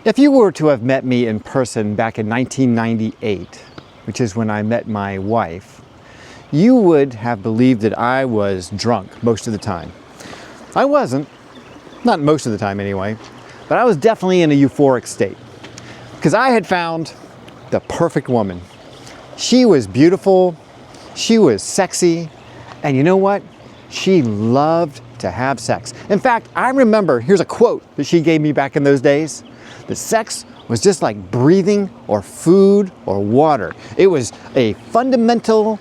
If you were to have met me in person back in 1998, which is when I met my wife, you would have believed that I was drunk most of the time. I wasn't, not most of the time anyway, but I was definitely in a euphoric state because I had found the perfect woman. She was beautiful, she was sexy, and you know what? She loved to have sex. In fact, I remember, here's a quote that she gave me back in those days, that sex was just like breathing or food or water. It was a fundamental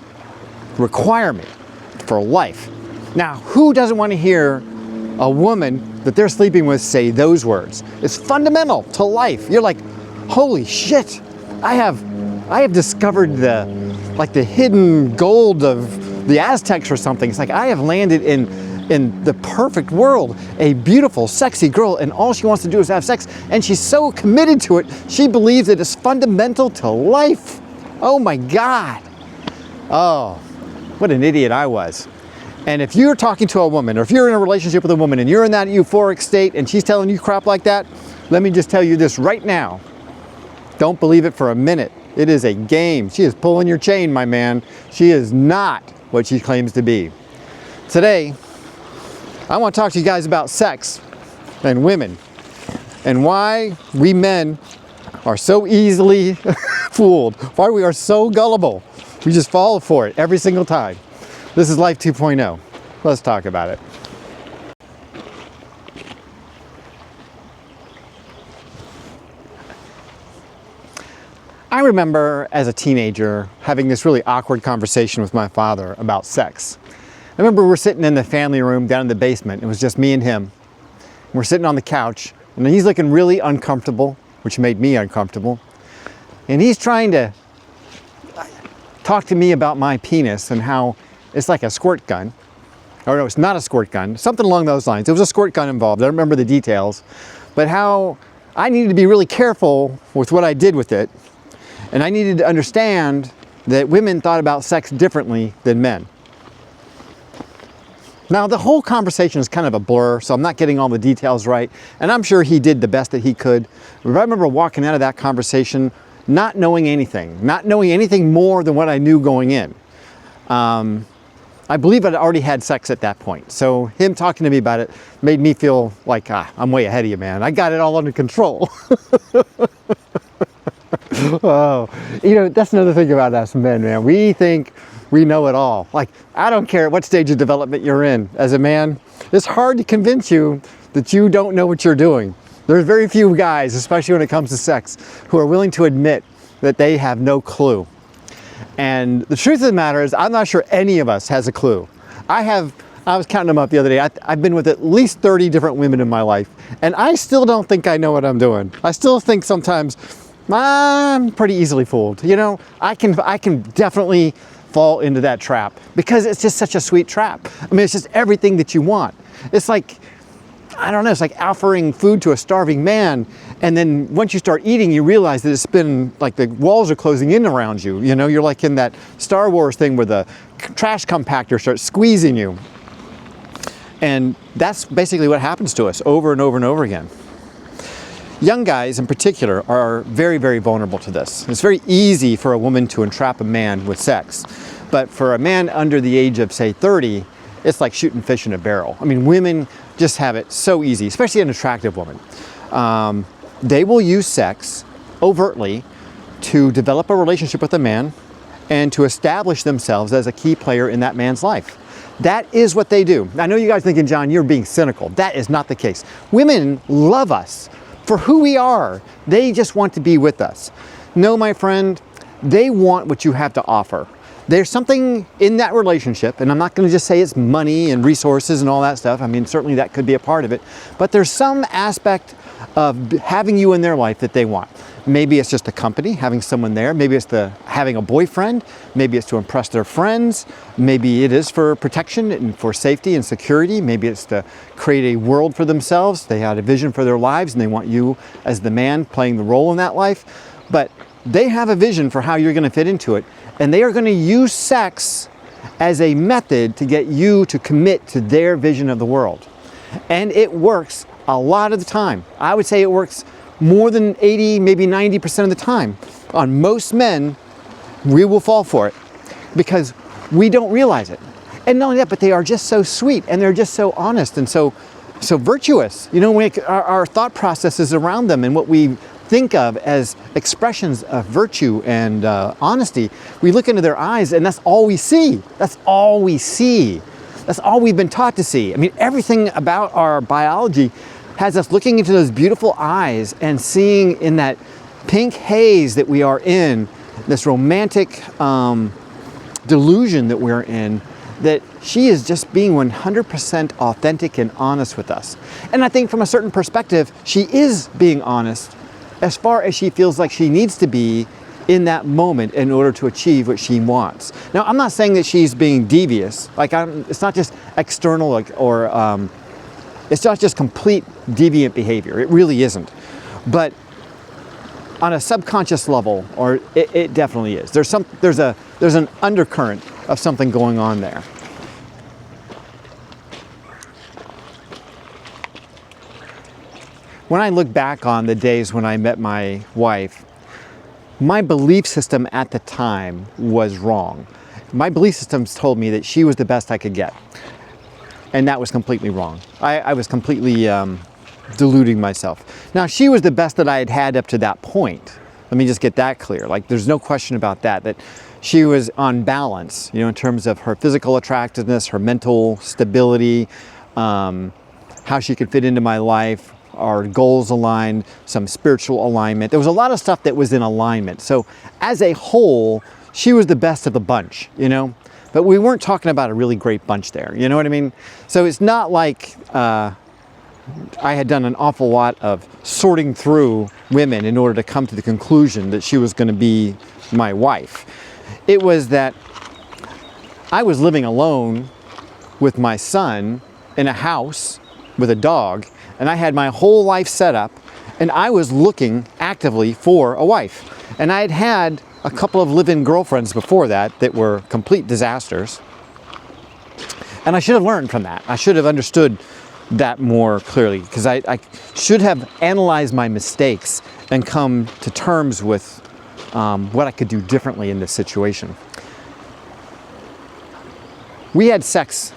requirement for life. Now, who doesn't want to hear a woman that they're sleeping with say those words? It's fundamental to life. You're like, holy shit, I have discovered the hidden gold of the Aztecs or something. It's like I have landed in the perfect world, a beautiful, sexy girl, and all she wants to do is have sex, and she's so committed to it, she believes that it's fundamental to life. Oh my God. Oh, what an idiot I was. And if you're talking to a woman, or if you're in a relationship with a woman and you're in that euphoric state and she's telling you crap like that, let me just tell you this right now. Don't believe it for a minute. It is a game. She is pulling your chain, my man. She is not what she claims to be. Today, I want to talk to you guys about sex and women and why we men are so easily fooled, why we are so gullible. We just fall for it every single time. This is Life 2.0. Let's talk about it. I remember as a teenager having this really awkward conversation with my father about sex. I remember we're sitting in the family room down in the basement. It was just me and him. We're sitting on the couch and he's looking really uncomfortable, which made me uncomfortable. And he's trying to talk to me about my penis and how it's like a squirt gun. Or no, it's not a squirt gun, something along those lines. There was a squirt gun involved. I don't remember the details, but how I needed to be really careful with what I did with it. And I needed to understand that women thought about sex differently than men. Now, the whole conversation is kind of a blur, so I'm not getting all the details right, and I'm sure he did the best that he could. But I remember walking out of that conversation not knowing anything more than what I knew going in. I believe I'd already had sex at that point, so him talking to me about it made me feel like, I'm way ahead of you, man. I got it all under control. Oh, you know, that's another thing about us men, man. We think we know it all. Like, I don't care what stage of development you're in. As a man, it's hard to convince you that you don't know what you're doing. There's very few guys, especially when it comes to sex, who are willing to admit that they have no clue. And the truth of the matter is, I'm not sure any of us has a clue. I was counting them up the other day. I've been with at least 30 different women in my life, and I still don't think I know what I'm doing. I still think sometimes I'm pretty easily fooled. You know, I can definitely fall into that trap because it's just such a sweet trap. I mean, it's just everything that you want. It's like, I don't know, it's like offering food to a starving man, and then once you start eating, you realize that it's been like the walls are closing in around you. You know, you're like in that Star Wars thing where the trash compactor starts squeezing you. And that's basically what happens to us over and over and over again. Young guys in particular are very, very vulnerable to this. It's very easy for a woman to entrap a man with sex. But for a man under the age of, say, 30, it's like shooting fish in a barrel. I mean, women just have it so easy, especially an attractive woman. They will use sex overtly to develop a relationship with a man and to establish themselves as a key player in that man's life. That is what they do. I know you guys thinking, John, you're being cynical. That is not the case. Women love us for who we are. They just want to be with us. No, my friend, they want what you have to offer. There's something in that relationship, and I'm not going to just say it's money and resources and all that stuff. I mean, certainly that could be a part of it, but there's some aspect of having you in their life that they want. Maybe it's just the company, having someone there. Maybe it's having a boyfriend. Maybe it's to impress their friends. Maybe it is for protection and for safety and security. Maybe it's to create a world for themselves. They had a vision for their lives and they want you as the man playing the role in that life. But they have a vision for how you're going to fit into it. And they are going to use sex as a method to get you to commit to their vision of the world. And it works a lot of the time. I would say it works more than 80, maybe 90% of the time. On most men, we will fall for it because we don't realize it. And not only that, but they are just so sweet and they're just so honest and so virtuous. You know, our thought processes around them and what we think of as expressions of virtue and honesty, we look into their eyes and that's all we see. That's all we see. That's all we've been taught to see. I mean, everything about our biology has us looking into those beautiful eyes and seeing in that pink haze that we are in, this romantic delusion that we're in, that she is just being 100% authentic and honest with us. And I think from a certain perspective, she is being honest as far as she feels like she needs to be in that moment in order to achieve what she wants. Now, I'm not saying that she's being devious. Like, it's not just external or it's not just complete deviant behavior. It really isn't. But on a subconscious level, or it definitely is. There's an undercurrent of something going on there. When I look back on the days when I met my wife, my belief system at the time was wrong. My belief systems told me that she was the best I could get. And that was completely wrong. I was completely deluding myself. Now, she was the best that I had had up to that point. Let me just get that clear. Like, there's no question about that she was on balance, you know, in terms of her physical attractiveness, her mental stability, how she could fit into my life, our goals aligned, some spiritual alignment. There was a lot of stuff that was in alignment. So as a whole, she was the best of the bunch, you know? But we weren't talking about a really great bunch there, you know what I mean? So it's not like I had done an awful lot of sorting through women in order to come to the conclusion that she was going to be my wife. It was that I was living alone with my son in a house with a dog, and I had my whole life set up, and I was looking actively for a wife. And I had had a couple of live-in girlfriends before that were complete disasters. And I should have learned from that. I should have understood that more clearly, because I should have analyzed my mistakes and come to terms with what I could do differently in this situation. We had sex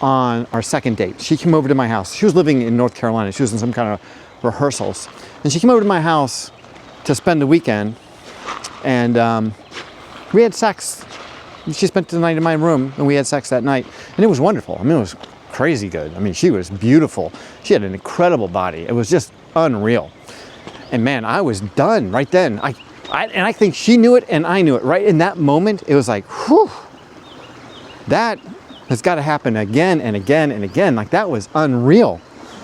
on our second date. She came over to my house. She was living in North Carolina. She was in some kind of rehearsals. And she came over to my house to spend the weekend. And we had sex. She spent the night in my room, and we had sex that night. And it was wonderful. I mean, it was crazy good. I mean, she was beautiful. She had an incredible body. It was just unreal. And man, I was done right then. I think she knew it, and I knew it. Right in that moment, it was like, whew, that has got to happen again and again and again. Like, that was unreal.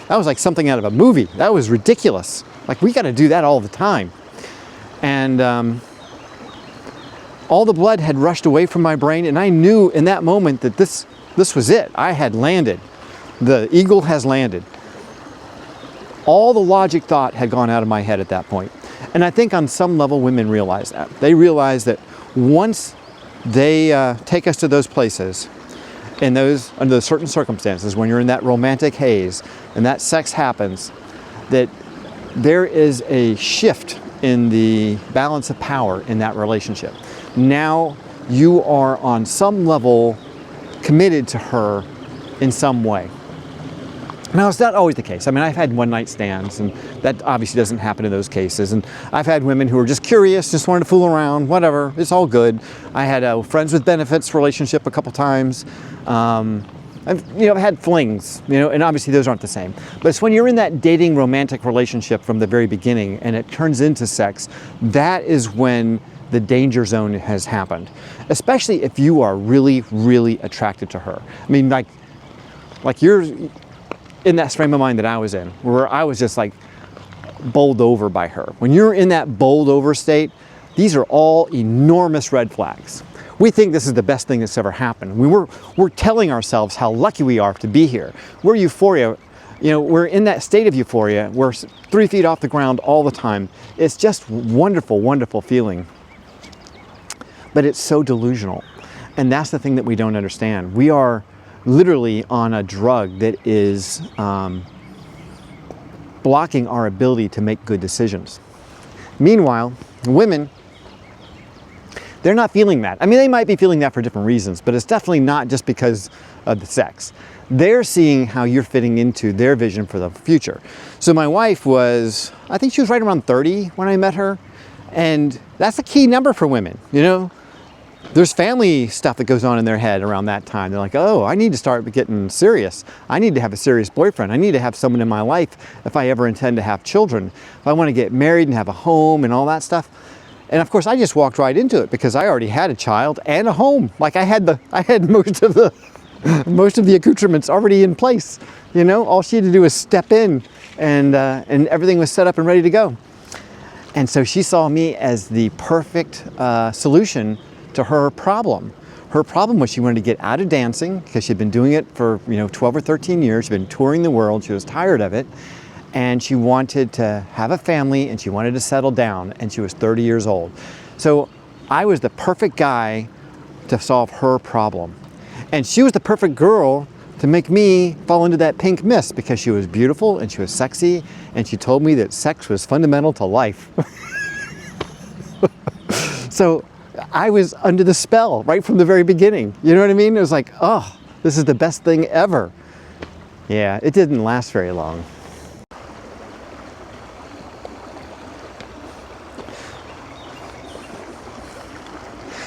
That was like something out of a movie. That was ridiculous. Like, we got to do that all the time. And all the blood had rushed away from my brain, and I knew in that moment that this was it. I had landed. The eagle has landed. All the logic thought had gone out of my head at that point. And I think on some level women realize that. They realize that once they take us to those places, in those, under those certain circumstances, when you're in that romantic haze and that sex happens, that there is a shift in the balance of power in that relationship. Now you are on some level committed to her in some way. Now, it's not always the case. I mean, I've had one-night stands, and that obviously doesn't happen in those cases. And I've had women who are just curious, just wanted to fool around, whatever. It's all good. I had a friends with benefits relationship a couple times. I've had flings, and obviously those aren't the same. But it's when you're in that dating romantic relationship from the very beginning and it turns into sex, that is when the danger zone has happened. Especially if you are really, really attracted to her. I mean, like you're in that frame of mind that I was in, where I was just like bowled over by her. When you're in that bowled over state, these are all enormous red flags. We think this is the best thing that's ever happened. We're telling ourselves how lucky we are to be here. We're euphoria. We're in that state of euphoria. We're 3 feet off the ground all the time. It's just wonderful, wonderful feeling. But it's so delusional. And that's the thing that we don't understand. We are literally on a drug that is blocking our ability to make good decisions. Meanwhile, women, they're not feeling that. I mean, they might be feeling that for different reasons, but it's definitely not just because of the sex. They're seeing how you're fitting into their vision for the future. So my wife was, I think she was right around 30 when I met her. And that's a key number for women, you know? There's family stuff that goes on in their head around that time. They're like, oh, I need to start getting serious. I need to have a serious boyfriend. I need to have someone in my life if I ever intend to have children. If I want to get married and have a home and all that stuff. And of course, I just walked right into it because I already had a child and a home. Like I had most of the accoutrements already in place. You know, all she had to do was step in, and everything was set up and ready to go. And so she saw me as the perfect solution to her problem. Her problem was she wanted to get out of dancing because she'd been doing it for 12 or 13 years. She'd been touring the world. She was tired of it. And she wanted to have a family and she wanted to settle down, and she was 30 years old. So I was the perfect guy to solve her problem. And she was the perfect girl to make me fall into that pink mist because she was beautiful and she was sexy, and she told me that sex was fundamental to life. So I was under the spell right from the very beginning. You know what I mean? It was like, oh, this is the best thing ever. Yeah, it didn't last very long.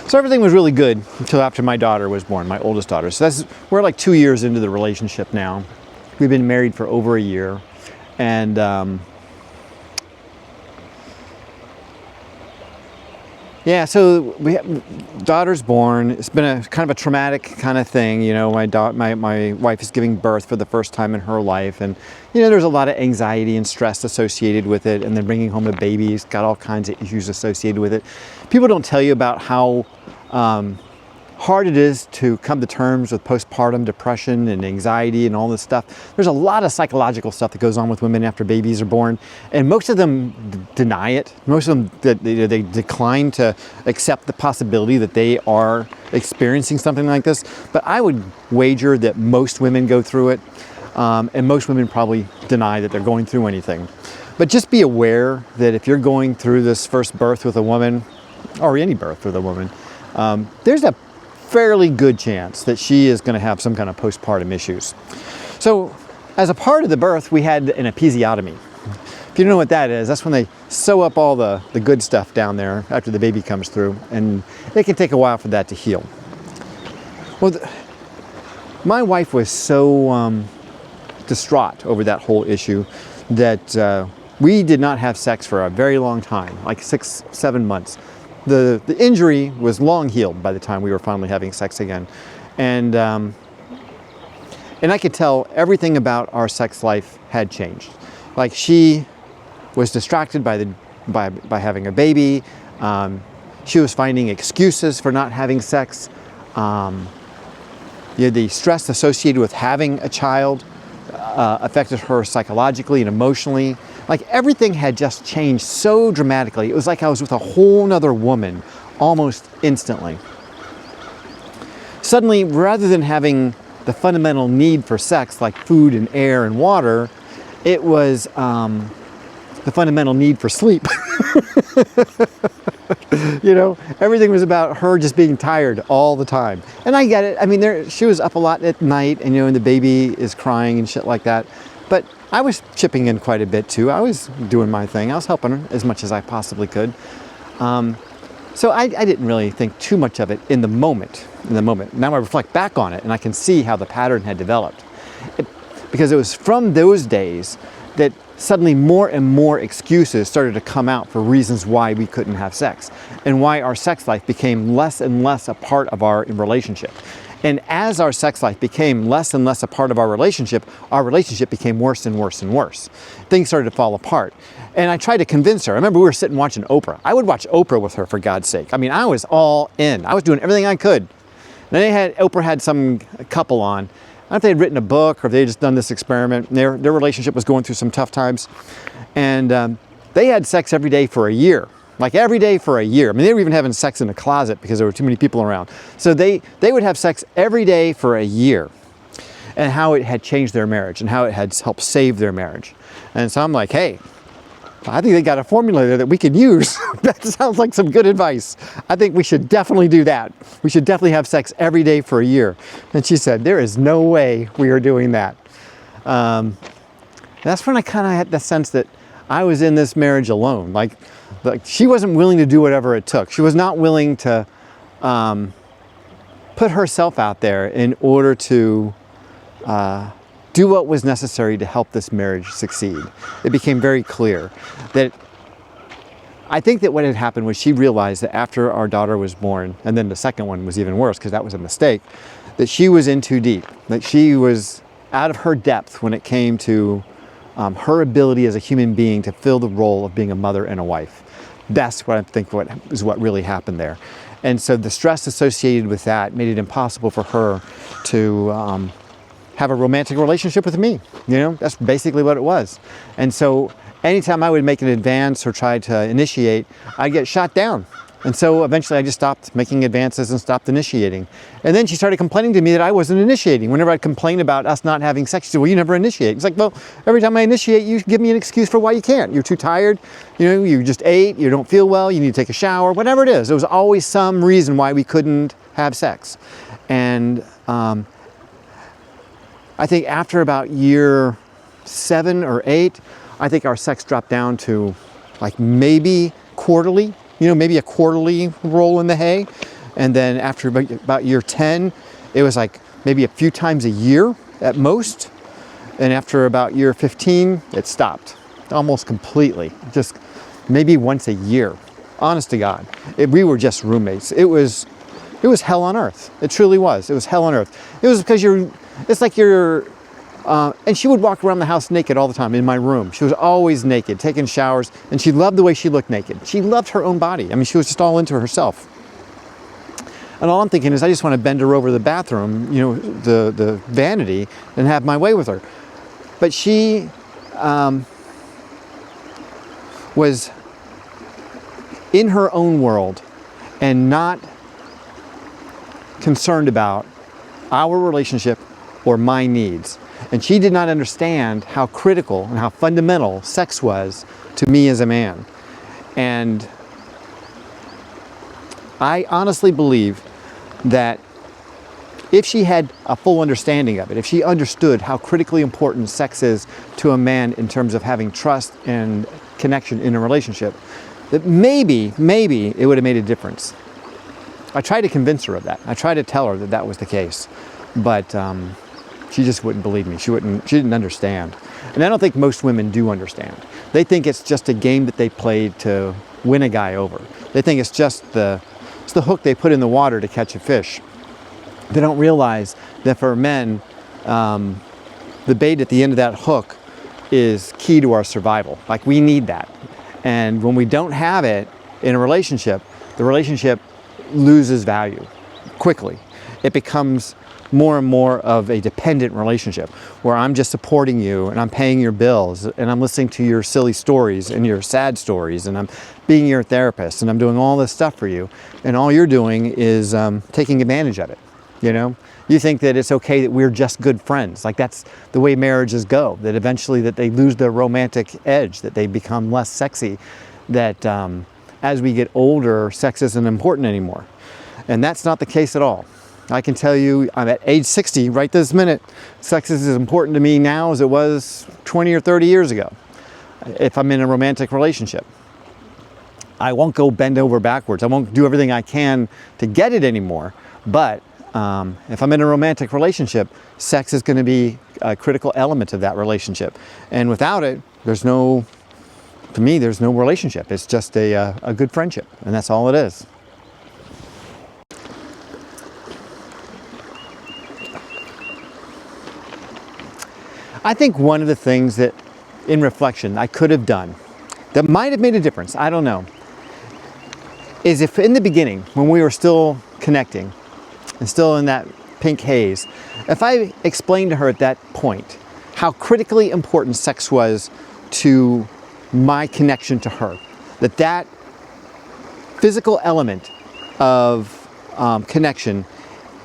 So everything was really good until after my daughter was born, my oldest daughter. So we're like 2 years into the relationship now. We've been married for over a year. And yeah, so daughter's born. It's been a kind of a traumatic kind of thing. You know, my wife is giving birth for the first time in her life. And, you know, there's a lot of anxiety and stress associated with it. And then bringing home a baby has got all kinds of issues associated with it. People don't tell you about how hard it is to come to terms with postpartum depression and anxiety and all this stuff. There's a lot of psychological stuff that goes on with women after babies are born, and most of them deny it. Most of them, they decline to accept the possibility that they are experiencing something like this. But I would wager that most women go through it, and most women probably deny that they're going through anything. But just be aware that if you're going through this first birth with a woman, or any birth with a woman, there's a fairly good chance that she is going to have some kind of postpartum issues. So as a part of the birth, we had an episiotomy. If you don't know what that is, that's when they sew up all the good stuff down there after the baby comes through, and it can take a while for that to heal. Well, my wife was so distraught over that whole issue that we did not have sex for a very long time, like 6-7 months. The injury was long healed by the time we were finally having sex again. And I could tell everything about our sex life had changed. Like, she was distracted by having a baby. She was finding excuses for not having sex. The stress associated with having a child affected her psychologically and emotionally. Like, everything had just changed so dramatically. It was like I was with a whole nother woman almost instantly. Suddenly, rather than having the fundamental need for sex like food and air and water, it was the fundamental need for sleep. You know, everything was about her just being tired all the time. And I get it. I mean, she was up a lot at night, and, you know, and the baby is crying and shit like that. But I was chipping in quite a bit too. I was doing my thing. I was helping her as much as I possibly could. So I didn't really think too much of it in the moment. Now I reflect back on it, and I can see how the pattern had developed. Because it was from those days that suddenly more and more excuses started to come out for reasons why we couldn't have sex, and why our sex life became less and less a part of our relationship. And as our sex life became less and less a part of our relationship became worse and worse and worse. Things started to fall apart. And I tried to convince her. I remember we were sitting watching Oprah. I would watch Oprah with her, for God's sake. I mean, I was all in. I was doing everything I could. Then Oprah had some couple on. I don't know if they had written a book or if they had just done this experiment. Their relationship was going through some tough times. And they had sex every day for a year. Like, every day for a year. I mean, they were even having sex in a closet because there were too many people around. So they would have sex every day for a year. and how it had changed their marriage and how it had helped save their marriage. And so I'm like, hey, I think they got a formula there that we could use. That sounds like some good advice. I think we should definitely do that. We should definitely have sex every day for a year. And she said, there is no way we are doing that. That's when I kind of had the sense that I was in this marriage alone. Like she wasn't willing to do whatever it took. She was not willing to put herself out there in order to do what was necessary to help this marriage succeed. It became very clear that I think that what had happened was she realized that after our daughter was born, and then the second one was even worse because that was a mistake, that she was in too deep, that she was out of her depth when it came to her ability as a human being to fill the role of being a mother and a wife. That's what I think what really happened there. And so the stress associated with that made it impossible for her to have a romantic relationship with me. You know, that's basically what it was. And so anytime I would make an advance or try to initiate, I'd get shot down. And so eventually I just stopped making advances and stopped initiating. And then she started complaining to me that I wasn't initiating. Whenever I'd complain about us not having sex, she said, well, you never initiate. It's like, well, every time I initiate, you give me an excuse for why you can't. You're too tired, you know, you just ate, you don't feel well, you need to take a shower, whatever it is. There was always some reason why we couldn't have sex. And I think after about year 7 or 8, I think our sex dropped down to like maybe quarterly, you know, maybe a quarterly roll in the hay. And then after about year 10, it was like maybe a few times a year at most. And after about year 15, it stopped almost completely, just maybe once a year. Honest to God, we were just roommates. It was hell on earth. It truly was. It was hell on earth. It was because it's like you're, and she would walk around the house naked all the time in my room. She was always naked, taking showers, and she loved the way she looked naked. She loved her own body. I mean, she was just all into herself. And all I'm thinking is I just want to bend her over the bathroom, you know, the vanity, and have my way with her. But she was in her own world and not concerned about our relationship or my needs. And she did not understand how critical and how fundamental sex was to me as a man. And I honestly believe that if she had a full understanding of it, if she understood how critically important sex is to a man in terms of having trust and connection in a relationship, that maybe it would have made a difference. I tried to convince her of that. I tried to tell her that that was the case, but she just wouldn't believe me. She didn't understand. And I don't think most women do understand. They think it's just a game that they played to win a guy over. They think it's just the hook they put in the water to catch a fish. They don't realize that for men, the bait at the end of that hook is key to our survival. Like, we need that. And when we don't have it in a relationship, the relationship loses value quickly. It becomes more and more of a dependent relationship where I'm just supporting you and I'm paying your bills and I'm listening to your silly stories and your sad stories and I'm being your therapist and I'm doing all this stuff for you, and all you're doing is taking advantage of it. You know, you think that it's okay that we're just good friends. Like, that's the way marriages go, that eventually that they lose their romantic edge, that they become less sexy, that as we get older, sex isn't important anymore. And that's not the case at all. I can tell you, I'm at age 60 right this minute. Sex is as important to me now as it was 20 or 30 years ago. If I'm in a romantic relationship, I won't go bend over backwards. I won't do everything I can to get it anymore. But if I'm in a romantic relationship, sex is going to be a critical element of that relationship. And without it, to me, there's no relationship. It's just a good friendship, and that's all it is. I think one of the things that, in reflection, I could have done that might have made a difference, I don't know, is if in the beginning, when we were still connecting and still in that pink haze, if I explained to her at that point how critically important sex was to my connection to her, that physical element of connection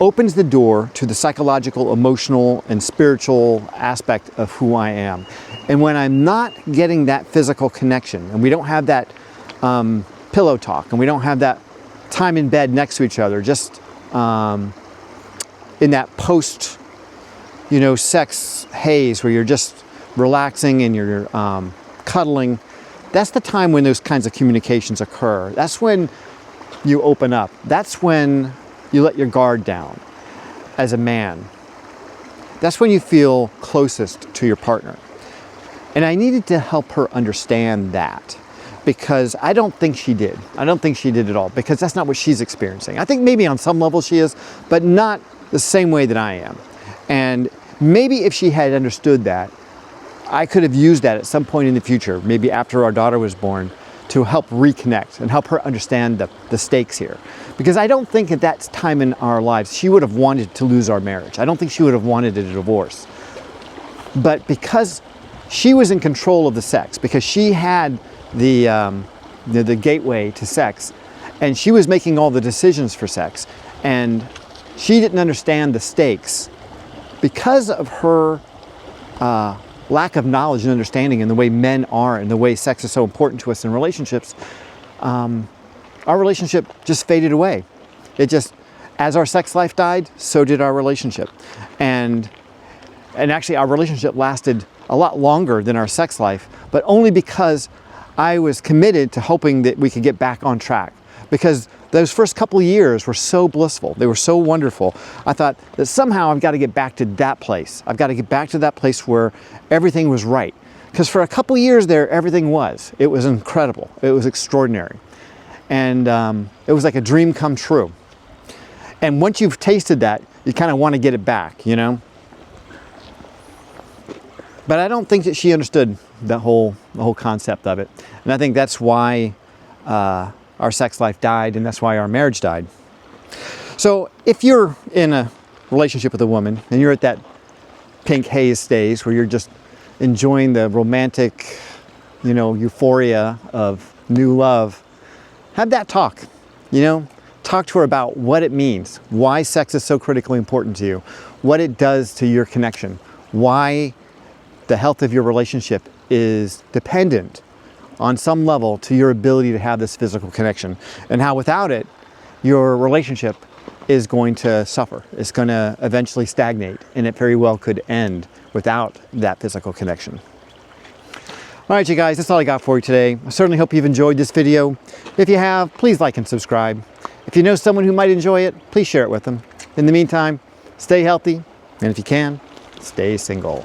opens the door to the psychological, emotional, and spiritual aspect of who I am. And when I'm not getting that physical connection, and we don't have that pillow talk, and we don't have that time in bed next to each other, just in that post, sex haze where you're just relaxing and you're cuddling, that's the time when those kinds of communications occur. That's when you open up. That's when you let your guard down as a man. That's when you feel closest to your partner. And I needed to help her understand that, because I don't think she did. I don't think she did at all, because that's not what she's experiencing. I think maybe on some level she is, but not the same way that I am. And maybe if she had understood that, I could have used that at some point in the future, maybe after our daughter was born, to help reconnect and help her understand the stakes here. Because I don't think at that time in our lives she would have wanted to lose our marriage. I don't think she would have wanted a divorce. But because she was in control of the sex, because she had the gateway to sex, and she was making all the decisions for sex, and she didn't understand the stakes, because of her lack of knowledge and understanding in the way men are and the way sex is so important to us in relationships, our relationship just faded away. As our sex life died, so did our relationship. And actually our relationship lasted a lot longer than our sex life, but only because I was committed to hoping that we could get back on track. Because those first couple of years were so blissful. They were so wonderful. I thought that somehow I've got to get back to that place. I've got to get back to that place where everything was right. Because for a couple of years there, everything was. It was incredible. It was extraordinary. And it was like a dream come true. And once you've tasted that, you kind of want to get it back, But I don't think that she understood the whole concept of it. And I think that's why our sex life died, and that's why our marriage died. So if you're in a relationship with a woman and you're at that pink haze stage where you're just enjoying the romantic, euphoria of new love, have that talk, Talk to her about what it means, why sex is so critically important to you, what it does to your connection, why the health of your relationship is dependent on some level to your ability to have this physical connection, and how without it, your relationship is going to suffer. It's going to eventually stagnate, and it very well could end without that physical connection. All right, you guys, that's all I got for you today. I certainly hope you've enjoyed this video. If you have, please like and subscribe. If you know someone who might enjoy it, please share it with them. In the meantime, stay healthy, and if you can, stay single.